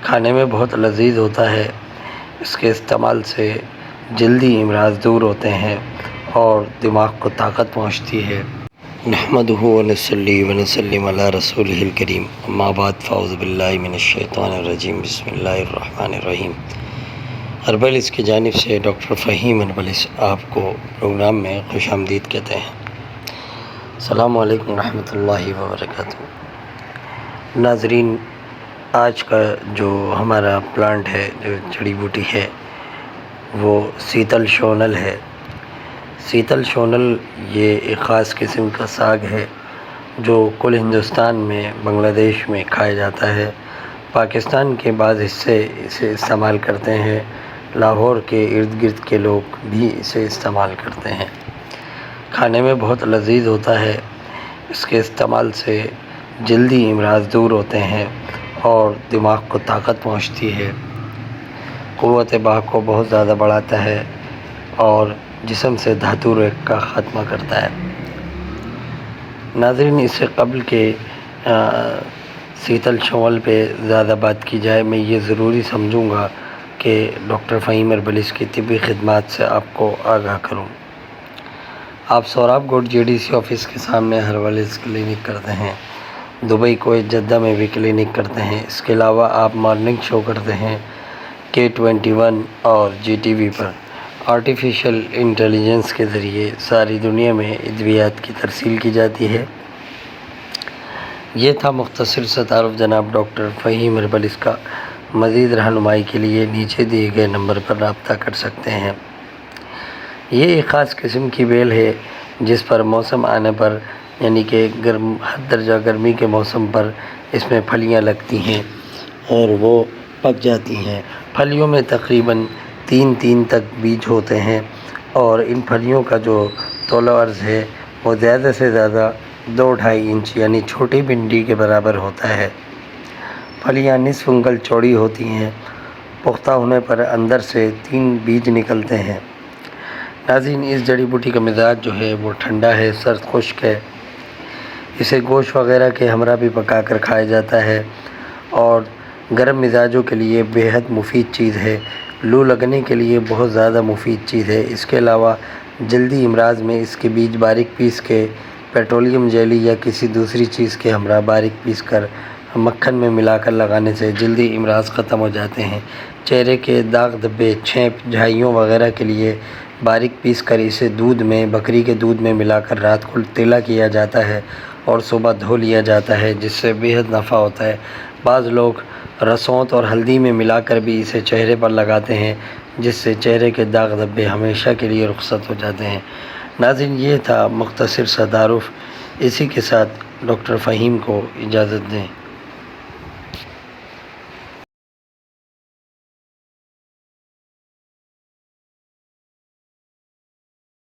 کھانے میں بہت لذیذ ہوتا ہے۔ اس کے استعمال سے جلدی امراض دور ہوتے ہیں اور دماغ کو طاقت پہنچتی ہے۔ نحمدہ ونصلی ونسلم علی رسولہ الکریم، اما بعد فاعوذ باللہ من الشیطان الرجیم، بسم اللہ الرحمن الرحیم۔ ہربلس کی جانب سے ڈاکٹر فہیم ہربلس آپ کو پروگرام میں خوش آمدید کہتے ہیں۔ السلام علیکم ورحمۃ اللہ وبرکاتہ۔ ناظرین، آج کا جو ہمارا پلانٹ ہے، جو جڑی بوٹی ہے، وہ سیتل شونل ہے۔ سیتل شونل یہ ایک خاص قسم کا ساگ ہے جو کل ہندوستان میں، بنگلہ دیش میں کھایا جاتا ہے۔ پاکستان کے بعض حصے اسے استعمال کرتے ہیں، لاہور کے ارد گرد کے لوگ بھی اسے استعمال کرتے ہیں۔ کھانے میں بہت لذیذ ہوتا ہے۔ اس کے استعمال سے جلدی امراض دور ہوتے ہیں اور دماغ کو طاقت پہنچتی ہے، قوت باہ کو بہت زیادہ بڑھاتا ہے اور جسم سے دھاتو ریگ کا خاتمہ کرتا ہے۔ ناظرین، اس سے قبل کہ سیتل شونل پہ زیادہ بات کی جائے، میں یہ ضروری سمجھوں گا کہ ڈاکٹر فہیم ہربلس کی طبی خدمات سے آپ کو آگاہ کروں۔ آپ Saurabh Gaud J D C office کے سامنے ہربلس کلینک کرتے ہیں۔ دبئی، کویت، جدہ میں بھی کلینک کرتے ہیں۔ اس کے علاوہ آپ مارننگ شو کرتے ہیں K21 اور GTV پر۔ آرٹیفیشل انٹیلیجنس کے ذریعے ساری دنیا میں ادویات کی ترسیل کی جاتی ہے۔ یہ تھا مختصر سا تعارف جناب ڈاکٹر فہیم ہربلس کا۔ مزید رہنمائی کے لیے نیچے دیے گئے نمبر پر رابطہ کر سکتے ہیں۔ یہ ایک خاص قسم کی بیل ہے جس پر موسم آنے پر، یعنی کہ حد درجہ گرمی کے موسم پر اس میں پھلیاں لگتی ہیں اور وہ پک جاتی ہیں۔ پھلیوں میں تقریباً 3 تک بیج ہوتے ہیں اور ان پھلیوں کا جو طول و عرض ہے وہ زیادہ سے زیادہ 2-2.5 انچ یعنی چھوٹی بھنڈی کے برابر ہوتا ہے۔ پھلیاں نصف انگل چوڑی ہوتی ہیں۔ پختہ ہونے پر اندر سے 3 بیج نکلتے ہیں۔ ناظرین، اس جڑی بوٹی کا مزاج جو ہے وہ ٹھنڈا ہے، سرد خشک ہے۔ اسے گوشت وغیرہ کے ہمراہ بھی پکا کر کھایا جاتا ہے اور گرم مزاجوں کے لیے بے حد مفید چیز ہے۔ لو لگنے کے لیے بہت زیادہ مفید چیز ہے۔ اس کے علاوہ جلدی امراض میں اس کے بیج باریک پیس کے پیٹرولیم جیلی یا کسی دوسری چیز کے ہمراہ باریک پیس کر مکھن میں ملا کر لگانے سے جلدی امراض ختم ہو جاتے ہیں۔ چہرے کے داغ دھبے، چھینپ، جھائیوں وغیرہ کے لیے باریک پیس کر اسے دودھ میں، بکری کے دودھ میں ملا کر رات کو تیلا کیا جاتا ہے اور صبح دھو لیا جاتا ہے، جس سے بے حد نفع ہوتا ہے۔ بعض لوگ رسوت اور ہلدی میں ملا کر بھی اسے چہرے پر لگاتے ہیں، جس سے چہرے کے داغ دھبے ہمیشہ کے لیے رخصت ہو جاتے ہیں۔ ناظرین، یہ تھا مختصر سا تعارف۔ اسی کے ساتھ ڈاکٹر فہیم کو اجازت دیں۔